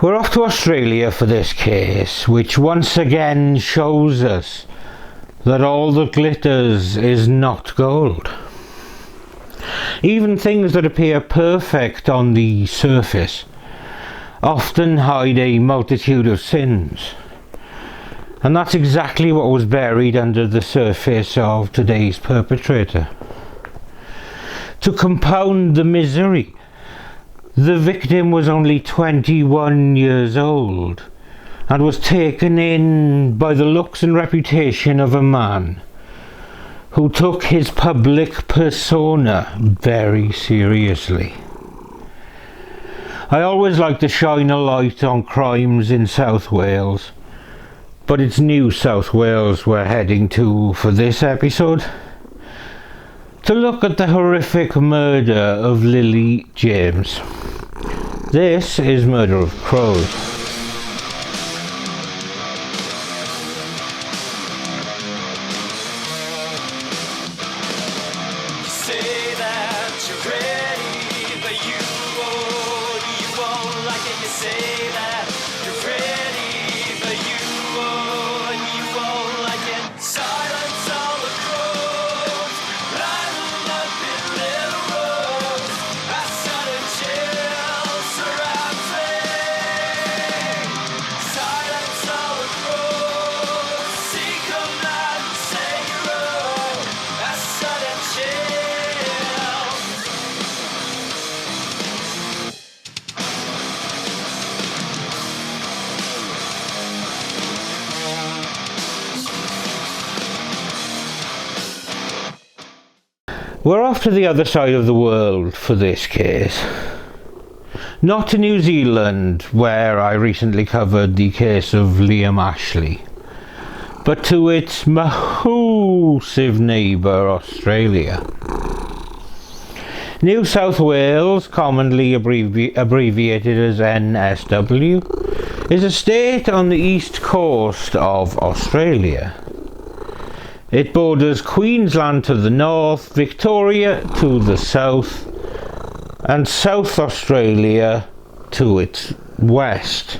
We're off to Australia for this case, which once again shows us that all that glitters is not gold. Even things that appear perfect on the surface often hide a multitude of sins. And that's exactly what was buried under the surface of today's perpetrator. To compound the misery, the victim was only 21 years old and was taken in by the looks and reputation of a man who took his public persona very seriously. I always like to shine a light on crimes in South Wales, but it's New South Wales we're heading to for this episode, to look at the horrific murder of Lilie James. This is Murder of Crows. We're off to the other side of the world for this case. Not to New Zealand, where I recently covered the case of Liam Ashley, but to its massive neighbour, Australia. New South Wales, commonly abbreviated as NSW, is a state on the east coast of Australia. It borders Queensland to the north, Victoria to the south, and South Australia to its west.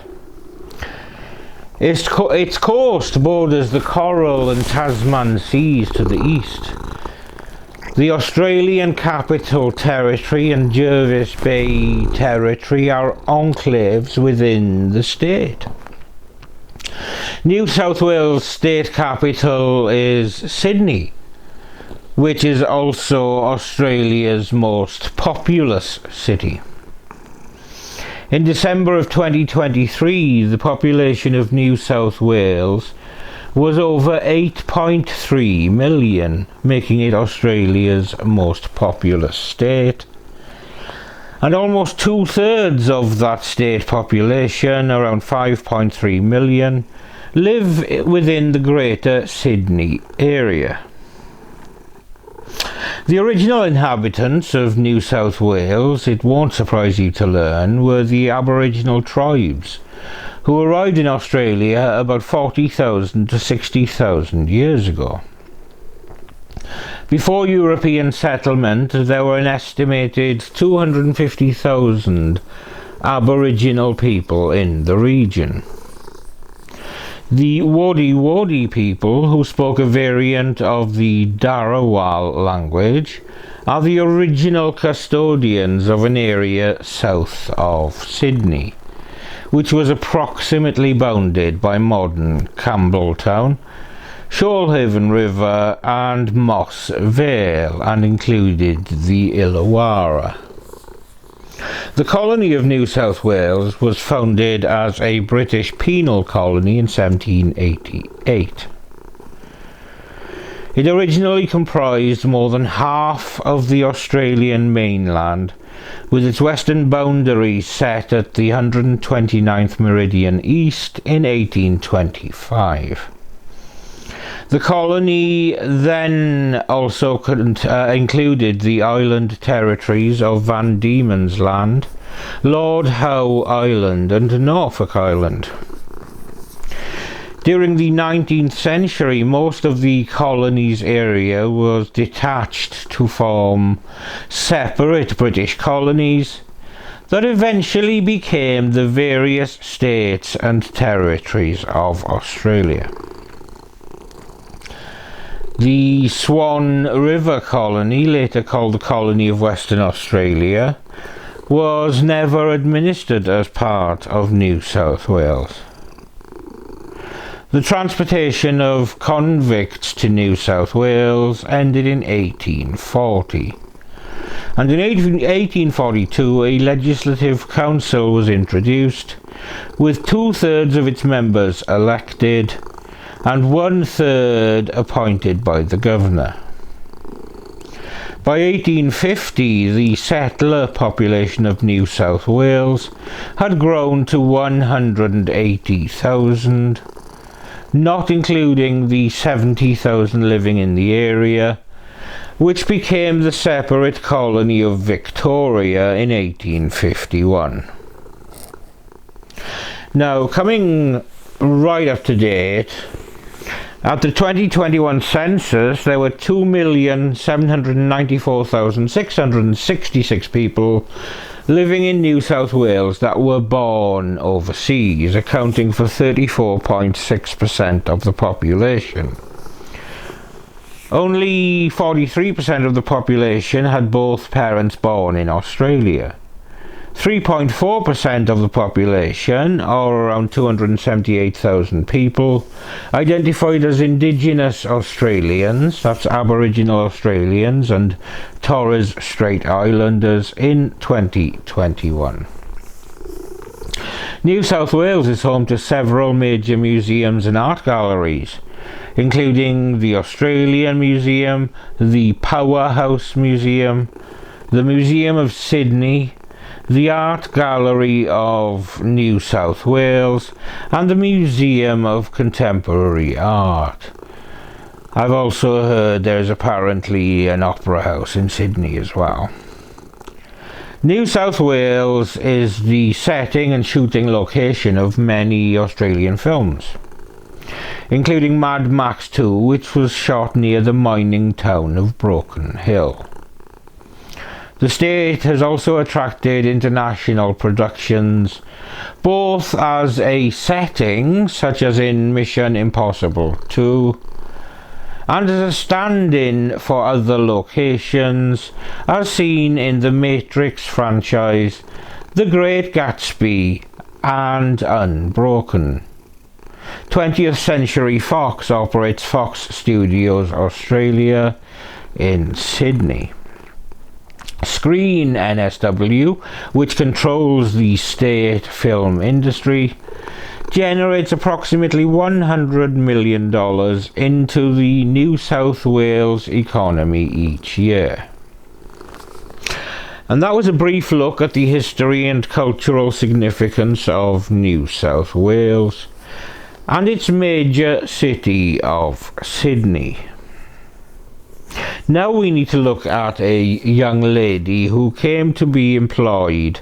Its coast borders the Coral and Tasman Seas to the east. The Australian Capital Territory and Jervis Bay Territory are enclaves within the state. New South Wales state capital is Sydney, which is also Australia's most populous city. In December of 2023, the population of New South Wales was over 8.3 million, making it Australia's most populous state. And almost 2/3 of that state population, around 5.3 million, live within the Greater Sydney area. The original inhabitants of New South Wales, it won't surprise you to learn, were the Aboriginal tribes, who arrived in Australia about 40,000 to 60,000 years ago. Before European settlement, there were an estimated 250,000 Aboriginal people in the region. The Wadi people, who spoke a variant of the Darawal language, are the original custodians of an area south of Sydney, which was approximately bounded by modern Campbelltown, Shoalhaven River and Moss Vale, and included the Illawarra. The colony of New South Wales was founded as a British penal colony in 1788. It originally comprised more than half of the Australian mainland, with its western boundary set at the 129th meridian east in 1825. The colony then also included the island territories of Van Diemen's Land, Lord Howe Island and Norfolk Island. During the 19th century, most of the colony's area was detached to form separate British colonies, that eventually became the various states and territories of Australia. The Swan River Colony, later called the Colony of Western Australia, was never administered as part of New South Wales. The transportation of convicts to New South Wales ended in 1840. And in 1842 a legislative council was introduced, with 2/3 of its members elected and 1/3 appointed by the governor. By 1850 the settler population of New South Wales had grown to 180,000, not including the 70,000 living in the area, which became the separate colony of Victoria in 1851. Now, coming right up to date, at the 2021 census there were 2,794,666 people living in New South Wales that were born overseas, accounting for 34.6% of the population. Only 43% of the population had both parents born in Australia. 3.4% of the population, or around 278,000 people, identified as Indigenous Australians, that's Aboriginal Australians and Torres Strait Islanders, in 2021. New South Wales is home to several major museums and art galleries, including the Australian Museum, the Powerhouse Museum, the Museum of Sydney, the Art Gallery of New South Wales, and the Museum of Contemporary Art. I've also heard there's apparently an opera house in Sydney as well. New South Wales is the setting and shooting location of many Australian films, including Mad Max 2, which was shot near the mining town of Broken Hill. The state has also attracted international productions, both as a setting, such as in Mission Impossible 2, and as a stand-in for other locations, as seen in the Matrix franchise, The Great Gatsby, and Unbroken. 20th Century Fox operates Fox Studios Australia in Sydney. Screen NSW, which controls the state film industry, generates approximately $100 million into the New South Wales economy each year. And that was a brief look at the history and cultural significance of New South Wales and its major city of Sydney. Now we need to look at a young lady who came to be employed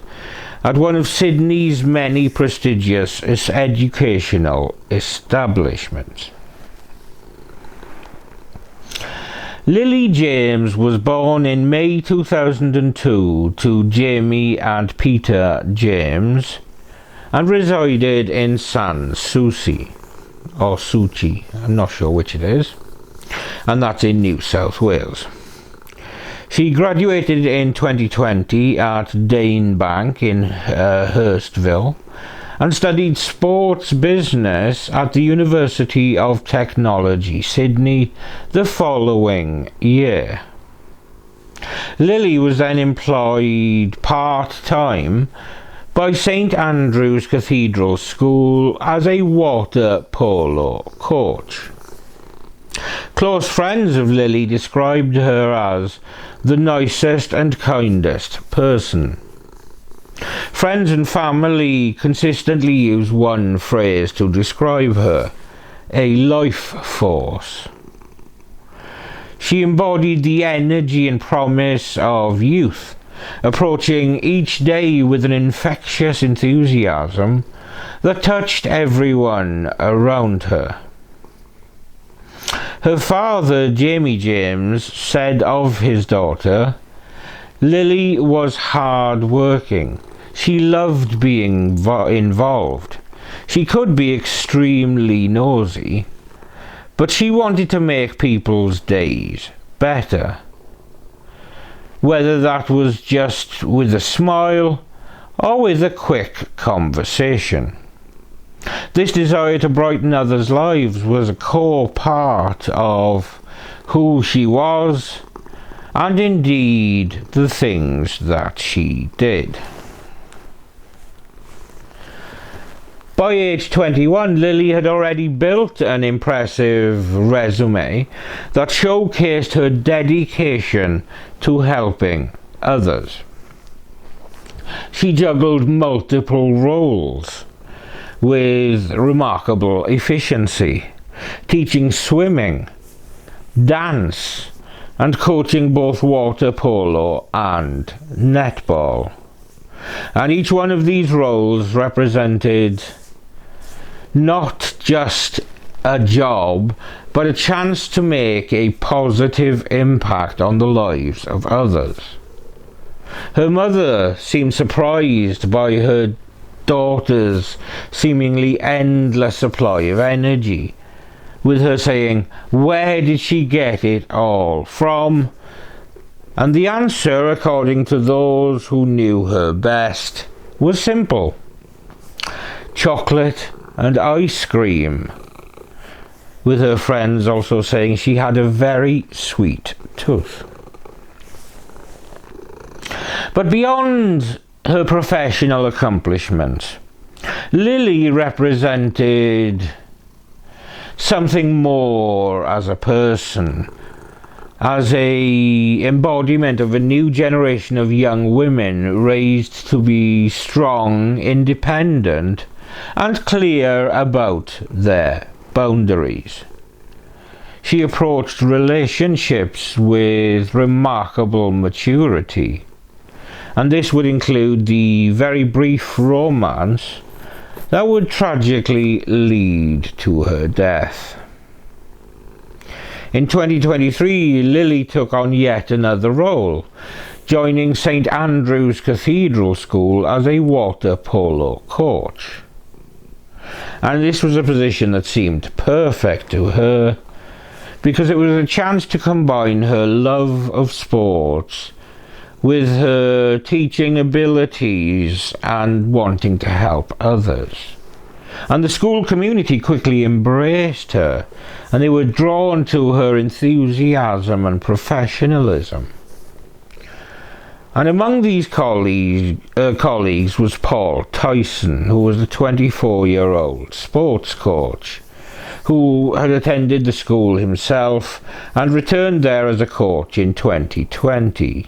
at one of Sydney's many prestigious educational establishments. Lilie James was born in May 2002 to Jamie and Peter James and resided in Sans Souci, or Suchi, I'm not sure which it is, and that's in New South Wales. She graduated in 2020 at Danebank in Hurstville and studied sports business at the University of Technology, Sydney, the following year. Lilie was then employed part-time by St Andrew's Cathedral School as a water polo coach. Close friends of Lilie described her as the nicest and kindest person. Friends and family consistently use one phrase to describe her: a life force. She embodied the energy and promise of youth, approaching each day with an infectious enthusiasm that touched everyone around her. Her father, Jamie James, said of his daughter, "Lilie was hard working. She loved being involved. She could be extremely nosy, but she wanted to make people's days better. Whether that was just with a smile or with a quick conversation. This desire to brighten others' lives was a core part of who she was, and indeed the things that she did. By age 21, Lilie had already built an impressive resume that showcased her dedication to helping others. She juggled multiple roles with remarkable efficiency, teaching swimming, dance, and coaching both water polo and netball. And each one of these roles represented not just a job, but a chance to make a positive impact on the lives of others. Her mother seemed surprised by her daughter's seemingly endless supply of energy, with her saying, "Where did she get it all from?" And the answer, according to those who knew her best, was simple: chocolate and ice cream, with her friends also saying she had a very sweet tooth. But beyond her professional accomplishments, Lilie represented something more as a person, as a embodiment of a new generation of young women raised to be strong, independent, and clear about their boundaries. She approached relationships with remarkable maturity, and this would include the very brief romance that would tragically lead to her death. In 2023, Lilie took on yet another role, joining St. Andrew's Cathedral School as a water polo coach. And this was a position that seemed perfect to her, because it was a chance to combine her love of sports with her teaching abilities and wanting to help others. And the school community quickly embraced her, and they were drawn to her enthusiasm and professionalism. And among these colleagues was Paul Tyson, who was a 24-year-old sports coach who had attended the school himself and returned there as a coach in 2020.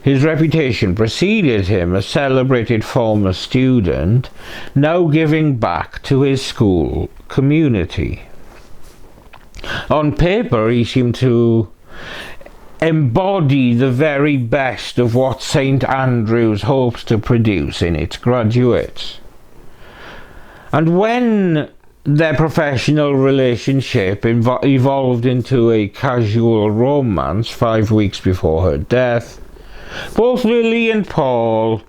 His reputation preceded him, a celebrated former student, now giving back to his school community. On paper, he seemed to embody the very best of what St. Andrews hopes to produce in its graduates. And when their professional relationship evolved into a casual romance 5 weeks before her death, both Lilie and Paul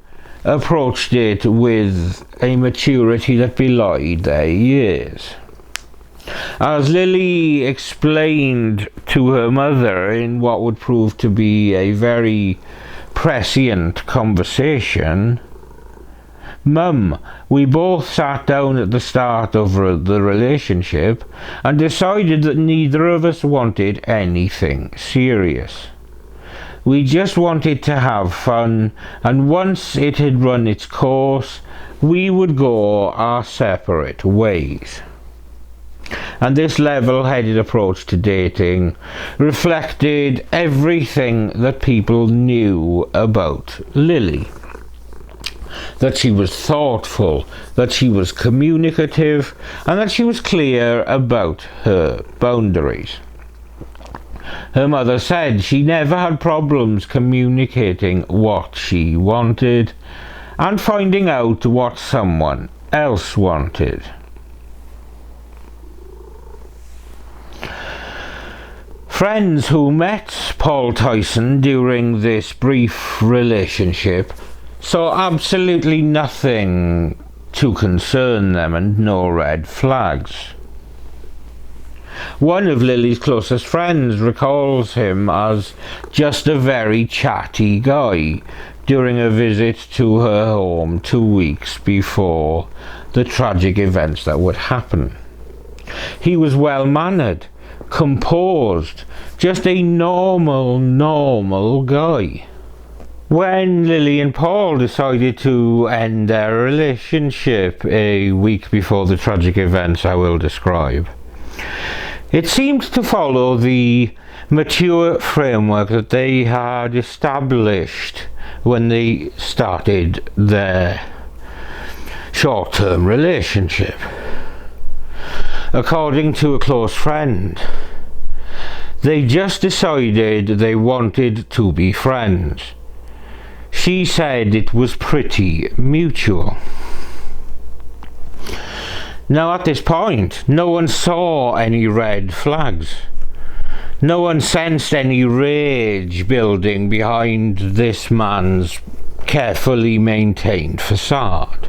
approached it with a maturity that belied their years. As Lilie explained to her mother in what would prove to be a very prescient conversation, "Mum, we both sat down at the start of the relationship and decided that neither of us wanted anything serious. We just wanted to have fun, and once it had run its course, we would go our separate ways." And this level-headed approach to dating reflected everything that people knew about Lilie. That she was thoughtful, that she was communicative, and that she was clear about her boundaries. Her mother said she never had problems communicating what she wanted and finding out what someone else wanted. Friends who met Paul Tyson during this brief relationship So absolutely nothing to concern them and no red flags. One of Lilie's closest friends recalls him as just a very chatty guy during a visit to her home 2 weeks before the tragic events that would happen. He was well-mannered, composed, just a normal guy. When Lilie and Paul decided to end their relationship a week before the tragic events I will describe, it seemed to follow the mature framework that they had established when they started their short-term relationship. According to a close friend, they just decided they wanted to be friends. She said it was pretty mutual. Now at this point, no one saw any red flags. No one sensed any rage building behind this man's carefully maintained facade.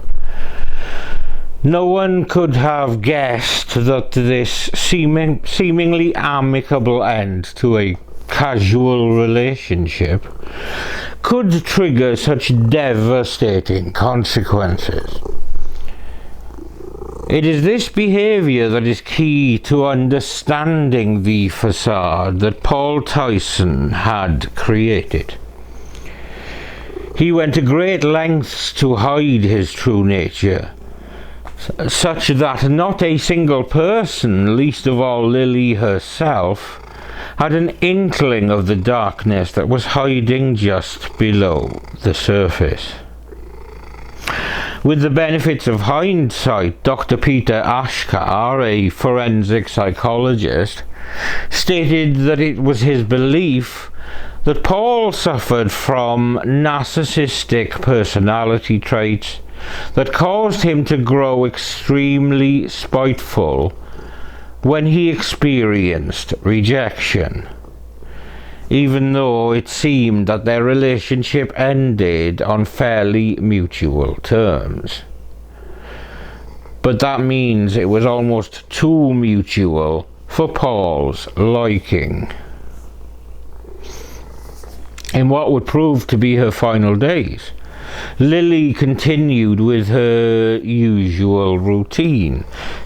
No one could have guessed that this seemingly amicable end to a casual relationship could trigger such devastating consequences. It is this behaviour that is key to understanding the facade that Paul Tyson had created. He went to great lengths to hide his true nature, such that not a single person, least of all Lilie herself, had an inkling of the darkness that was hiding just below the surface. With the benefits of hindsight, Dr. Peter Ashkar, a forensic psychologist, stated that it was his belief that Paul suffered from narcissistic personality traits that caused him to grow extremely spiteful when he experienced rejection, even though it seemed that their relationship ended on fairly mutual terms. But that means it was almost too mutual for Paul's liking. In what would prove to be her final days, Lilie continued with her usual routine,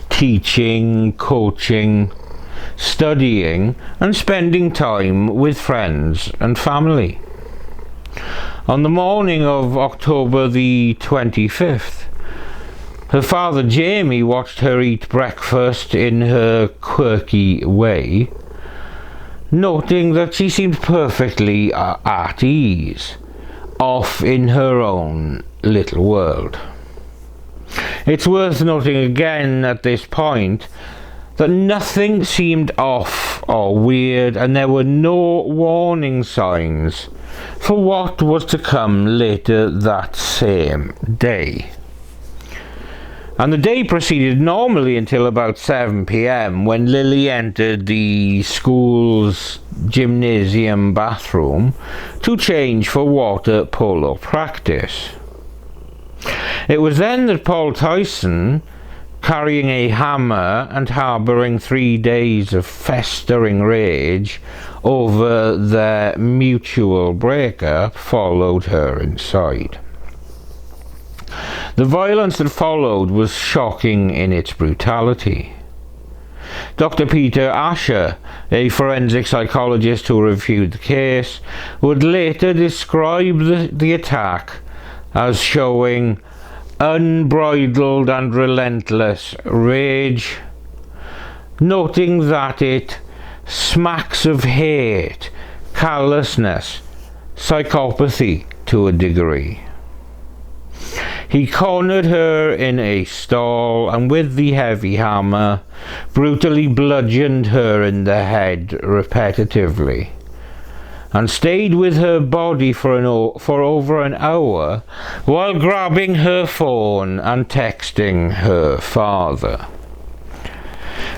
teaching, coaching, studying, and spending time with friends and family. On the morning of October the 25th, her father Jamie watched her eat breakfast in her quirky way, noting that she seemed perfectly at ease, off in her own little world. It's worth noting again at this point that nothing seemed off or weird, and there were no warning signs for what was to come later that same day. And the day proceeded normally until about 7 p.m. when Lilie entered the school's gymnasium bathroom to change for water polo practice. It was then that Paul Tyson, carrying a hammer and harbouring 3 days of festering rage over their mutual breakup, followed her inside. The violence that followed was shocking in its brutality. Dr. Peter Asher, a forensic psychologist who reviewed the case, would later describe the attack as showing unbridled and relentless rage, noting that it smacks of hate, callousness, psychopathy to a degree. He cornered her in a stall and with the heavy hammer brutally bludgeoned her in the head repetitively, and stayed with her body for over an hour while grabbing her phone and texting her father.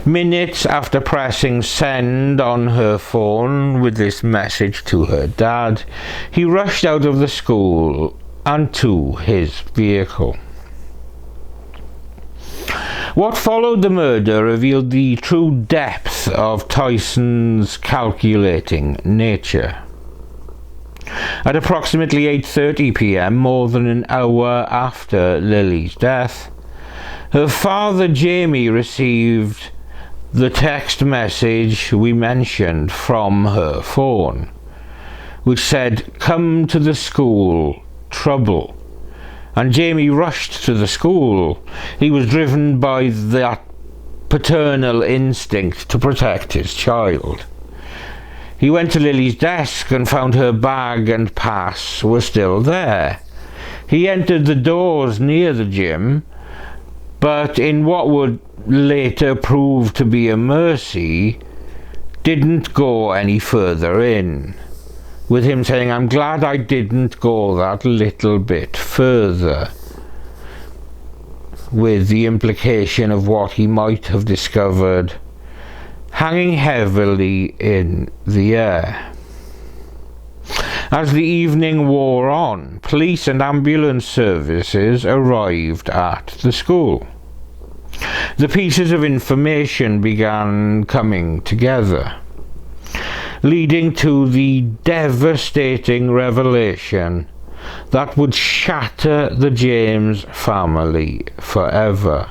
Minutes after pressing send on her phone with this message to her dad, he rushed out of the school and to his vehicle. What followed the murder revealed the true depth of Tyson's calculating nature. At approximately 8:30 p.m, more than an hour after Lilie's death, her father Jamie received the text message we mentioned from her phone, which said, "Come to the school, trouble." And Jamie rushed to the school. He was driven by that paternal instinct to protect his child. He went to Lilie's desk and found her bag and pass were still there. He entered the doors near the gym, but in what would later prove to be a mercy, didn't go any further in, with him saying, "I'm glad I didn't go that little bit further," with the implication of what he might have discovered hanging heavily in the air. As the evening wore on, police and ambulance services arrived at the school. The pieces of information began coming together, leading to the devastating revelation that would shatter the James family forever.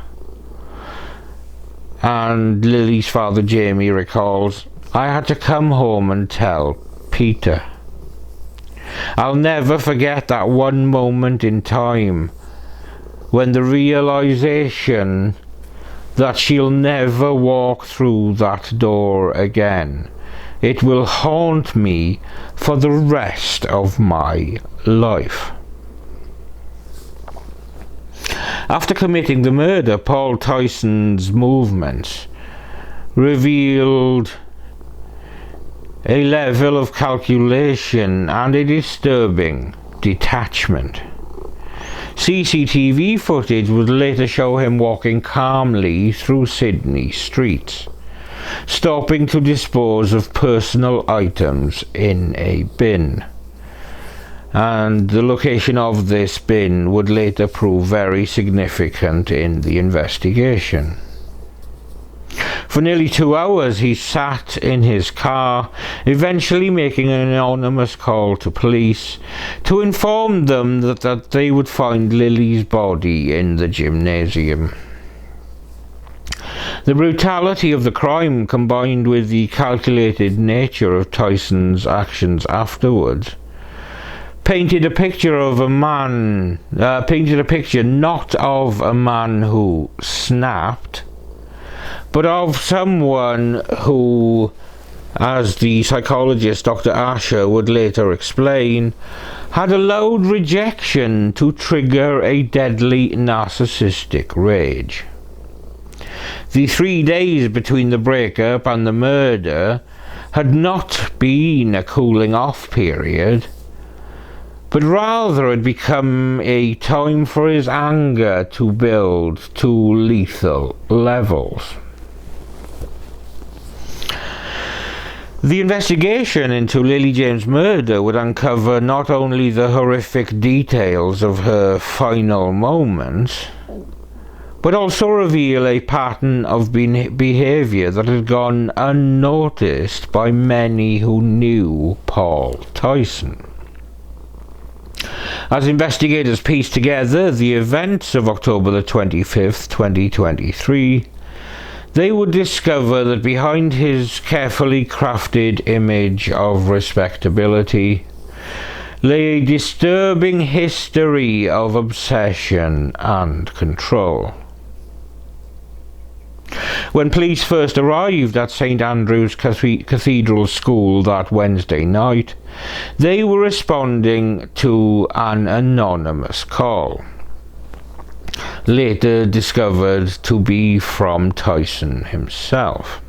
And Lilie's father Jamie recalls, "I had to come home and tell Peter. I'll never forget that one moment in time when the realization that she'll never walk through that door again. It will haunt me for the rest of my life." After committing the murder, Paul Tyson's movements revealed a level of calculation and a disturbing detachment. CCTV footage would later show him walking calmly through Sydney streets, stopping to dispose of personal items in a bin. And the location of this bin would later prove very significant in the investigation. For nearly 2 hours he sat in his car, eventually making an anonymous call to police to inform them that they would find Lilie's body in the gymnasium. The brutality of the crime, combined with the calculated nature of Tyson's actions afterwards, painted a picture not of a man who snapped, but of someone who, as the psychologist Dr. Asher would later explain, had allowed rejection to trigger a deadly narcissistic rage. The 3 days between the breakup and the murder had not been a cooling off period, but rather had become a time for his anger to build to lethal levels. The investigation into Lilie James' murder would uncover not only the horrific details of her final moments, but also reveal a pattern of behaviour that had gone unnoticed by many who knew Paul Tyson. As investigators pieced together the events of October the 25th, 2023, they would discover that behind his carefully crafted image of respectability lay a disturbing history of obsession and control. When police first arrived at St Andrew's Cathedral School that Wednesday night, they were responding to an anonymous call, later discovered to be from Tyson himself,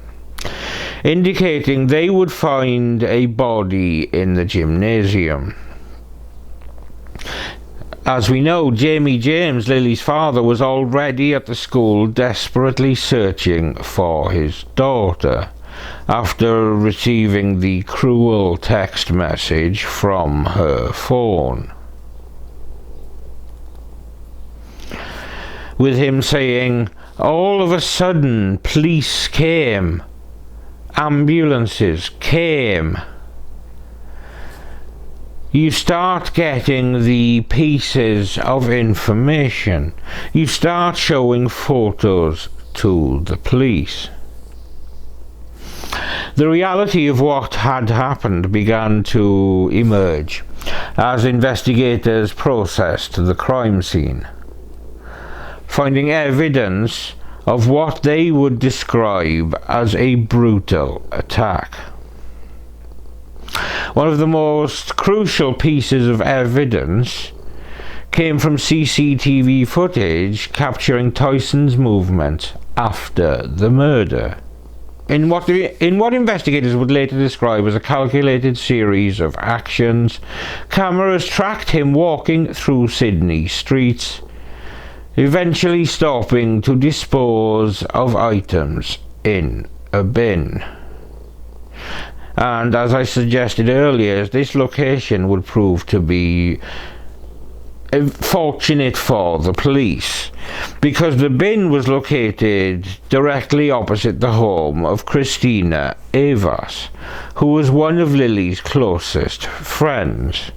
indicating they would find a body in the gymnasium. As we know, Jamie James, Lilie's father, was already at the school desperately searching for his daughter after receiving the cruel text message from her phone. with him saying, all of a sudden police came, ambulances came. You start getting the pieces of information. You start showing photos to the police. The reality of what had happened began to emerge as investigators processed the crime scene, finding evidence of what they would describe as a brutal attack. One of the most crucial pieces of evidence came from CCTV footage capturing Tyson's movement after the murder. In what investigators would later describe as a calculated series of actions, cameras tracked him walking through Sydney streets, eventually stopping to dispose of items in a bin. And as I suggested earlier, this location would prove to be fortunate for the police, because the bin was located directly opposite the home of Christina Evans, who was one of Lilie's closest friends,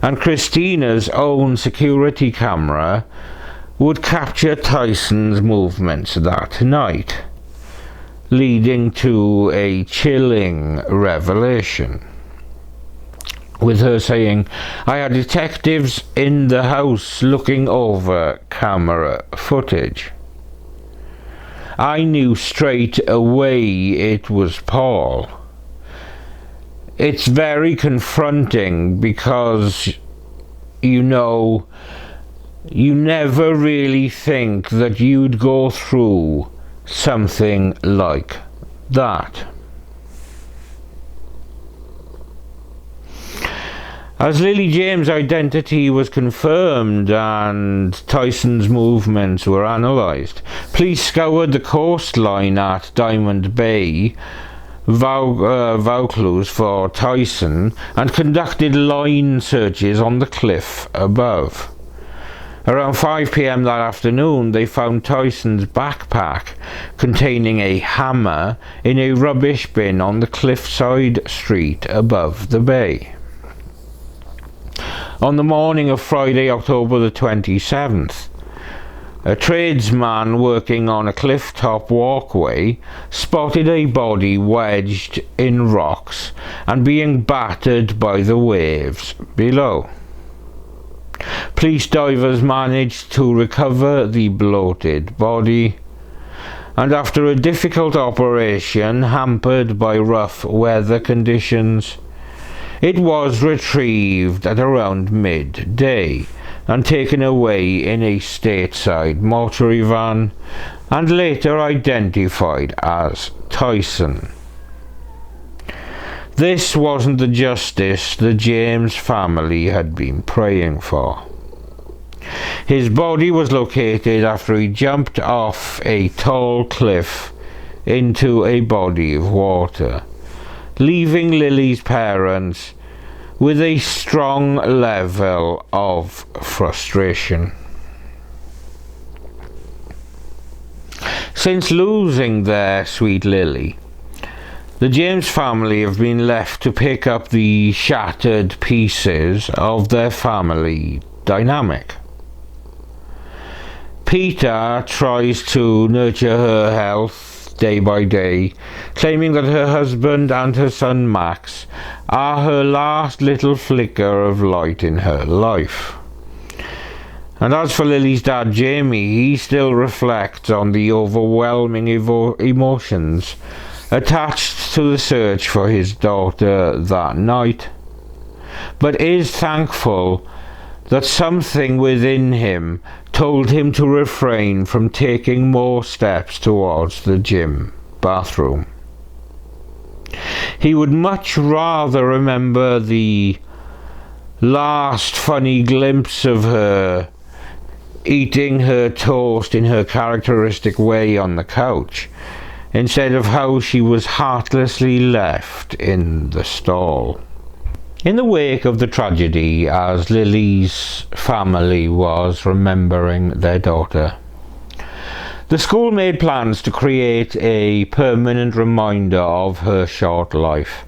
and Christina's own security camera would capture Tyson's movements that night, leading to a chilling revelation, with her saying, I had detectives in the house looking over camera footage. I knew straight away it was Paul. It's very confronting because, you know, you never really think that you'd go through something like that. As Lilie James' identity was confirmed and Tyson's movements were analysed, police scoured the coastline at Diamond Bay, Vaucluse, for Tyson and conducted line searches on the cliff above. Around 5 p.m. that afternoon, they found Tyson's backpack containing a hammer in a rubbish bin on the cliffside street above the bay. On the morning of Friday, October the 27th, a tradesman working on a cliff-top walkway spotted a body wedged in rocks and being battered by the waves below. Police divers managed to recover the bloated body, and after a difficult operation hampered by rough weather conditions, it was retrieved at around midday and taken away in a stateside mortuary van and later identified as Tyson. This wasn't the justice the James family had been praying for. His body was located after he jumped off a tall cliff into a body of water, leaving Lilie's parents with a strong level of frustration. Since losing their sweet Lilie, the James family have been left to pick up the shattered pieces of their family dynamic. Peter tries to nurture her health day by day, claiming that her husband and her son Max are her last little flicker of light in her life. And as for Lilie's dad Jamie, he still reflects on the overwhelming emotions attached to the search for his daughter that night, but is thankful that something within him told him to refrain from taking more steps towards the gym bathroom. He would much rather remember the last funny glimpse of her eating her toast in her characteristic way on the couch, instead of how she was heartlessly left in the stall. In the wake of the tragedy, as Lilie's family was remembering their daughter, The school made plans to create a permanent reminder of her short life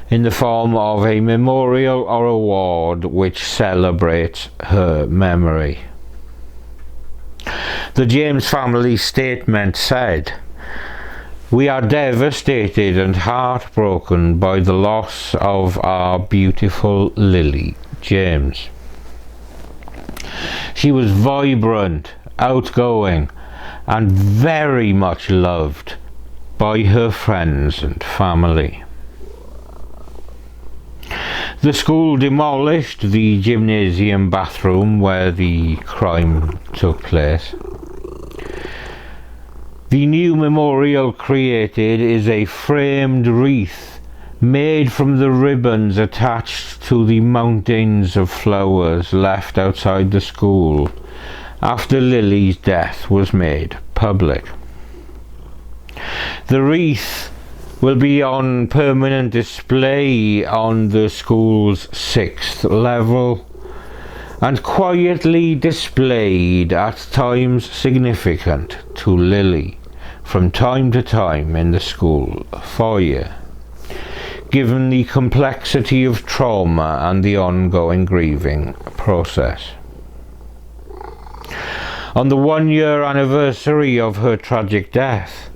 in the form of a memorial or award which celebrates her memory. The James family statement said, "We are devastated and heartbroken by the loss of our beautiful Lilie James. She was vibrant, outgoing, and very much loved by her friends and family." The school demolished the gymnasium bathroom where the crime took place. The new memorial created is a framed wreath made from the ribbons attached to the mountains of flowers left outside the school after Lilie's death was made public. The wreath will be on permanent display on the school's 6th level and quietly displayed at times significant to Lilie from time to time in the school foyer, given the complexity of trauma and the ongoing grieving process. On the 1-year anniversary of her tragic death,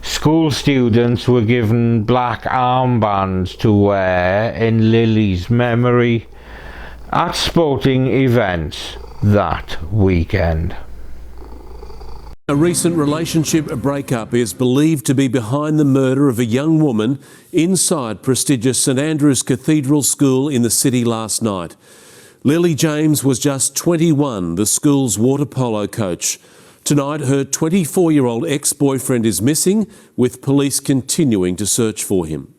school students were given black armbands to wear in Lilie's memory at sporting events that weekend. A recent relationship breakup is believed to be behind the murder of a young woman inside prestigious St Andrew's Cathedral School in the city last night. Lilie James was just 21, the school's water polo coach. Tonight, her 24-year-old ex-boyfriend is missing, with police continuing to search for him.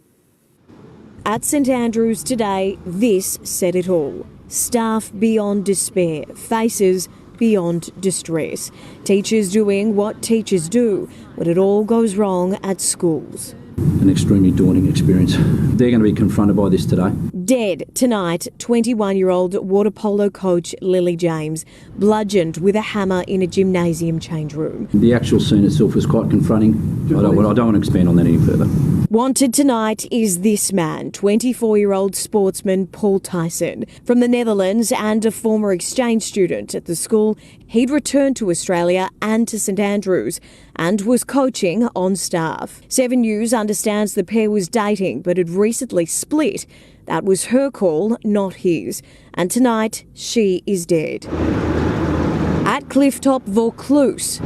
At St Andrews today, this said it all. Staff beyond despair, faces beyond distress. Teachers doing what teachers do when it all goes wrong at schools. An extremely daunting experience. They're going to be confronted by this today. Dead tonight, 21-year-old water polo coach Lilie James, bludgeoned with a hammer in a gymnasium change room. The actual scene itself was quite confronting. I don't want to expand on that any further. Wanted tonight is this man, 24-year-old sportsman Paul Tyson. From the Netherlands and a former exchange student at the school, he'd returned to Australia and to St Andrews and was coaching on staff. 7 News understands the pair was dating but had recently split. That was her call, not his. And tonight, she is dead. At Clifftop Vaucluse,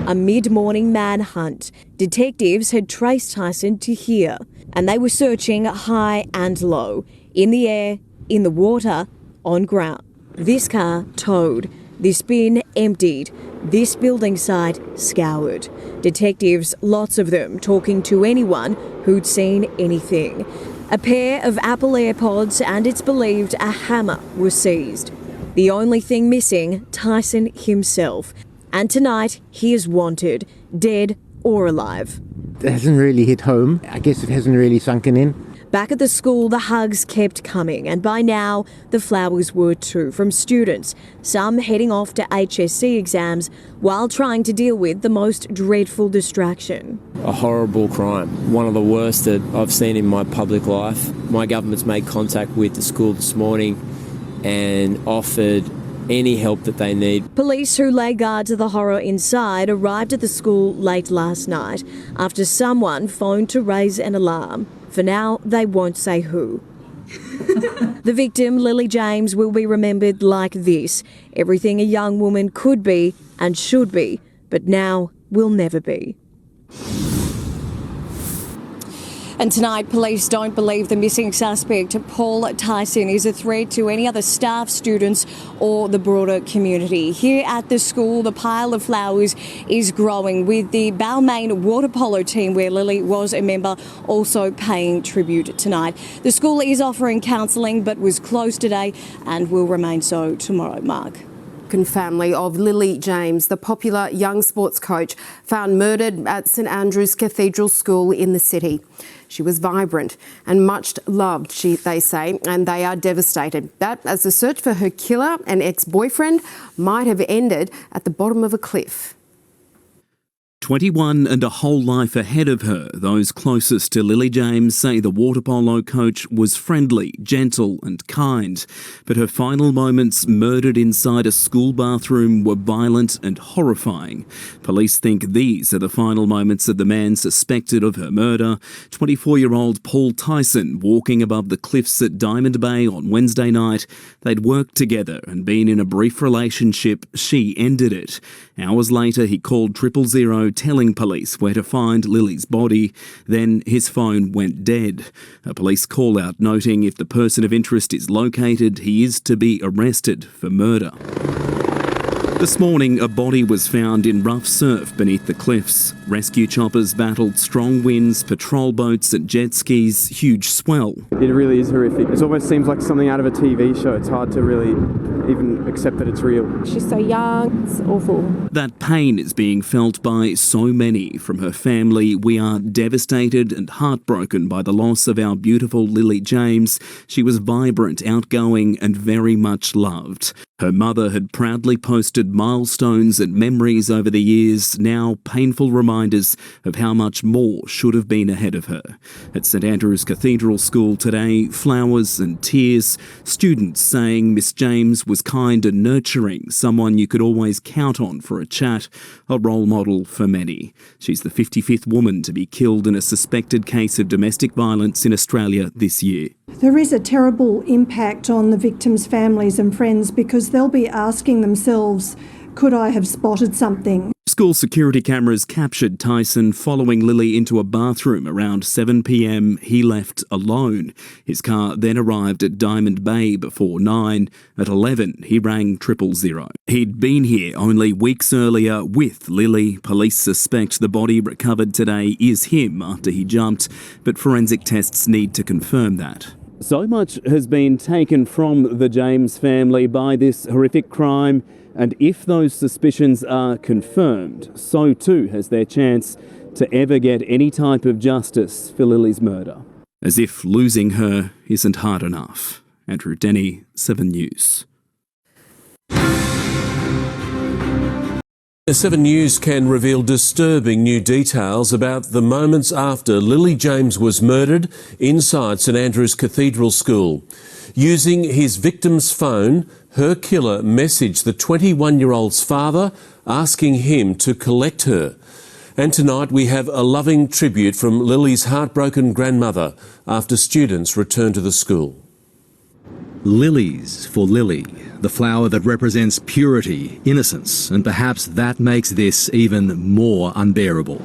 a mid-morning manhunt. Detectives had traced Tyson to here, and they were searching high and low, in the air, in the water, on ground. This car towed, this bin emptied, this building site scoured. Detectives, lots of them, talking to anyone who'd seen anything. A pair of Apple AirPods and it's believed a hammer were seized. The only thing missing, Tyson himself. And tonight, he is wanted, dead or alive. It hasn't really hit home. I guess it hasn't really sunken in. Back at the school, the hugs kept coming, and by now, the flowers were too, from students, some heading off to HSC exams while trying to deal with the most dreadful distraction. A horrible crime, one of the worst that I've seen in my public life. My government's made contact with the school this morning and offered any help that they need. Police who lay guard to the horror inside arrived at the school late last night after someone phoned to raise an alarm. For now, they won't say who. The victim, Lilie James, will be remembered like this. Everything a young woman could be and should be, but now will never be. And tonight, police don't believe the missing suspect, Paul Tyson, is a threat to any other staff, students or the broader community. Here at the school, the pile of flowers is growing, with the Balmain water polo team, where Lilie was a member, also paying tribute tonight. The school is offering counselling but was closed today and will remain so tomorrow. Mark. Family of Lilie James, the popular young sports coach, found murdered at St Andrew's Cathedral School in the city. She was vibrant and much loved, they say, and they are devastated. That as the search for her killer and ex-boyfriend might have ended at the bottom of a cliff. 21 and a whole life ahead of her, those closest to Lilie James say the water polo coach was friendly, gentle and kind. But her final moments murdered inside a school bathroom were violent and horrifying. Police think these are the final moments of the man suspected of her murder, 24-year-old Paul Tyson, walking above the cliffs at Diamond Bay on Wednesday night. They'd worked together and been in a brief relationship. She ended it. Hours later, he called 000 telling police where to find Lilie's body. Then his phone went dead. A police call-out noting if the person of interest is located, he is to be arrested for murder. This morning, a body was found in rough surf beneath the cliffs. Rescue choppers battled strong winds, patrol boats and jet skis, huge swell. It really is horrific. It almost seems like something out of a TV show. It's hard to really even accept that it's real. She's so young, it's awful. That pain is being felt by so many. From her family, we are devastated and heartbroken by the loss of our beautiful Lilie James. She was vibrant, outgoing and very much loved. Her mother had proudly posted milestones and memories over the years, now painful reminders of how much more should have been ahead of her. At St Andrew's Cathedral School today, flowers and tears, students saying Miss James was kind and nurturing, someone you could always count on for a chat, a role model for many. She's the 55th woman to be killed in a suspected case of domestic violence in Australia this year. There is a terrible impact on the victims' families and friends because they'll be asking themselves, could I have spotted something? School security cameras captured Tyson following Lilie into a bathroom around 7 p.m. He left alone. His car then arrived at Diamond Bay before 9. At 11, he rang 000. He'd been here only weeks earlier with Lilie. Police suspect the body recovered today is him after he jumped, but forensic tests need to confirm that. So much has been taken from the James family by this horrific crime, and if those suspicions are confirmed, so too has their chance to ever get any type of justice for Lilie's murder. As if losing her isn't hard enough. Andrew Denny, 7 News. 7 News can reveal disturbing new details about the moments after Lilie James was murdered inside St Andrew's Cathedral School. Using his victim's phone, her killer messaged the 21-year-old's father asking him to collect her. And tonight we have a loving tribute from Lilie's heartbroken grandmother after students returned to the school. Lilies for Lilie, the flower that represents purity, innocence, and perhaps that makes this even more unbearable.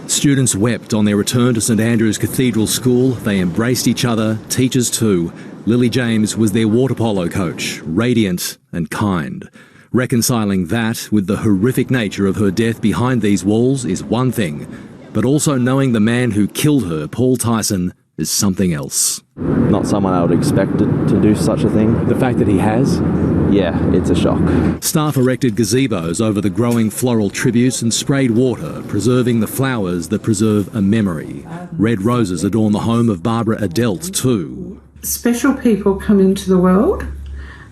Students wept on their return to St Andrew's Cathedral School. They embraced each other, teachers too. Lilie James was their water polo coach, radiant and kind. Reconciling that with the horrific nature of her death behind these walls is one thing, but also knowing the man who killed her, Paul Tyson, is something else. Not someone I would expect to do such a thing. The fact that he has, yeah, it's a shock. Staff erected gazebos over the growing floral tributes and sprayed water, preserving the flowers that preserve a memory. Red roses adorn the home of Barbara Adelt too. Special people come into the world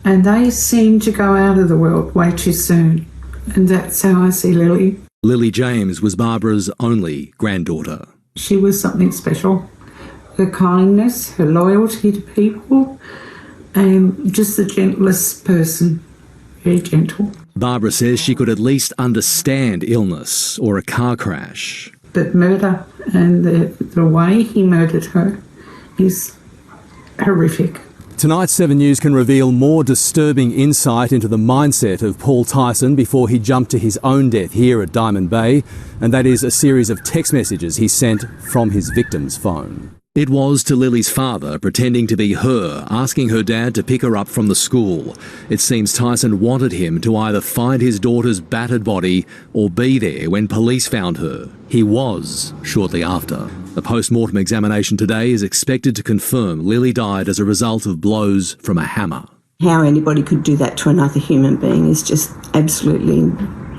and they seem to go out of the world way too soon. And that's how I see Lilie. Lilie James was Barbara's only granddaughter. She was something special. Her kindness, her loyalty to people, and just the gentlest person, very gentle. Barbara says she could at least understand illness or a car crash. But murder and the way he murdered her is horrific. Tonight, 7 News can reveal more disturbing insight into the mindset of Paul Tyson before he jumped to his own death here at Diamond Bay, and that is a series of text messages he sent from his victim's phone. It was to Lilie's father, pretending to be her, asking her dad to pick her up from the school. It seems Tyson wanted him to either find his daughter's battered body or be there when police found her. He was shortly after. A post-mortem examination today is expected to confirm Lilie died as a result of blows from a hammer. How anybody could do that to another human being is just absolutely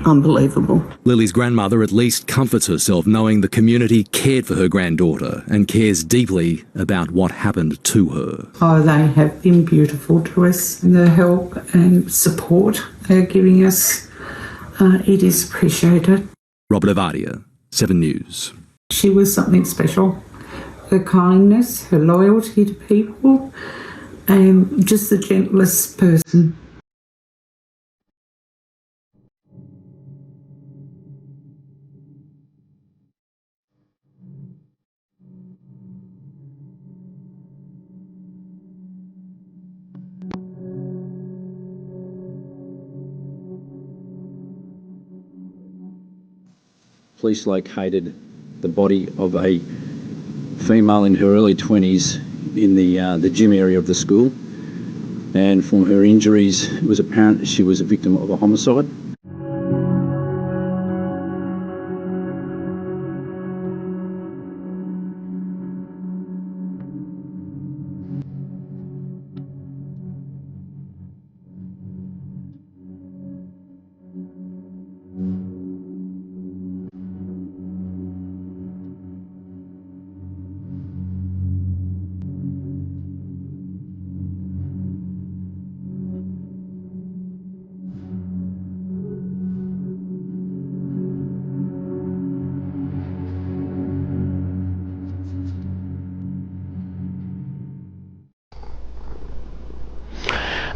unbelievable. Lilie's grandmother at least comforts herself knowing the community cared for her granddaughter and cares deeply about what happened to her. Oh, they have been beautiful to us. The help and support they're giving us, it is appreciated. Robert Avadia, 7 News. She was something special. Her kindness, her loyalty to people, just the gentlest person. Police located the body of a female in her early 20s in the gym area of the school, and from her injuries it was apparent that she was a victim of a homicide.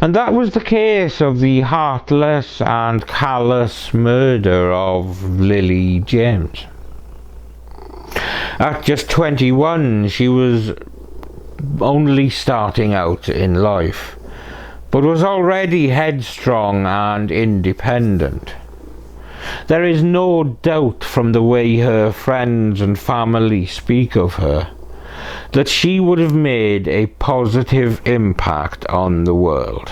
And that was the case of the heartless and callous murder of Lilie James. At just 21, she was only starting out in life, but was already headstrong and independent. There is no doubt from the way her friends and family speak of her that she would have made a positive impact on the world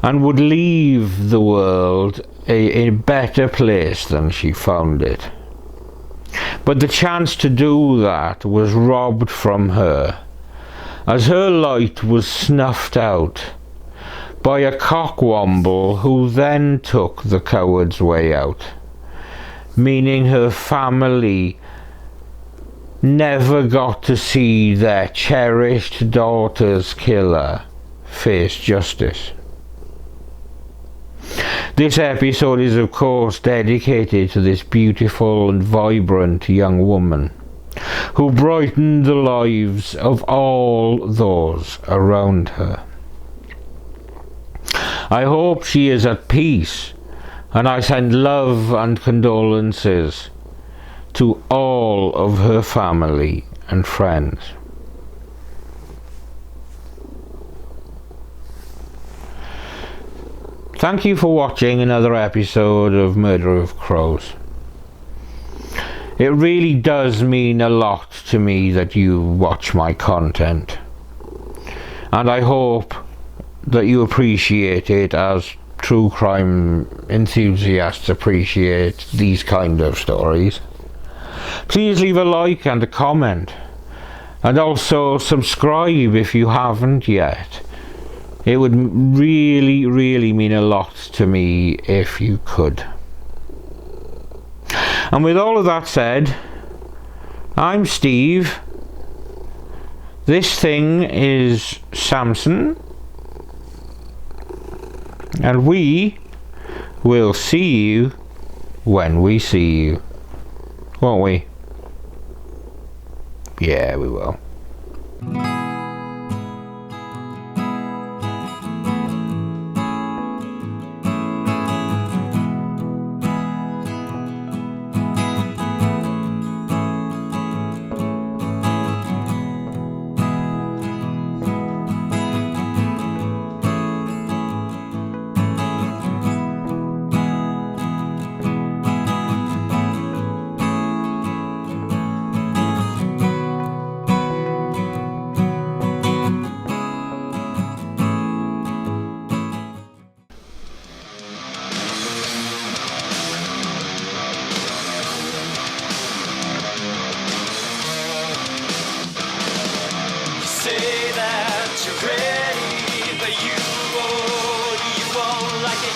and would leave the world a better place than she found it. But the chance to do that was robbed from her, as her light was snuffed out by a cockwomble who then took the coward's way out, meaning her family never got to see their cherished daughter's killer face justice. This episode is of course dedicated to this beautiful and vibrant young woman who brightened the lives of all those around her. I hope she is at peace, and I send love and condolences to all of her family and friends. Thank you for watching another episode of Murder of Crows. It really does mean a lot to me that you watch my content, and I hope that you appreciate it as true crime enthusiasts appreciate these kind of stories. Please leave a like and a comment, and also subscribe if you haven't yet. It would really mean a lot to me if you could. And with all of that said, I'm Steve, this thing is Samson, and we will see you when we see you. Won't we? Yeah, we will.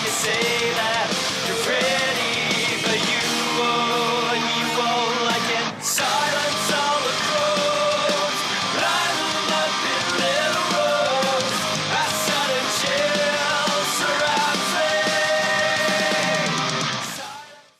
Say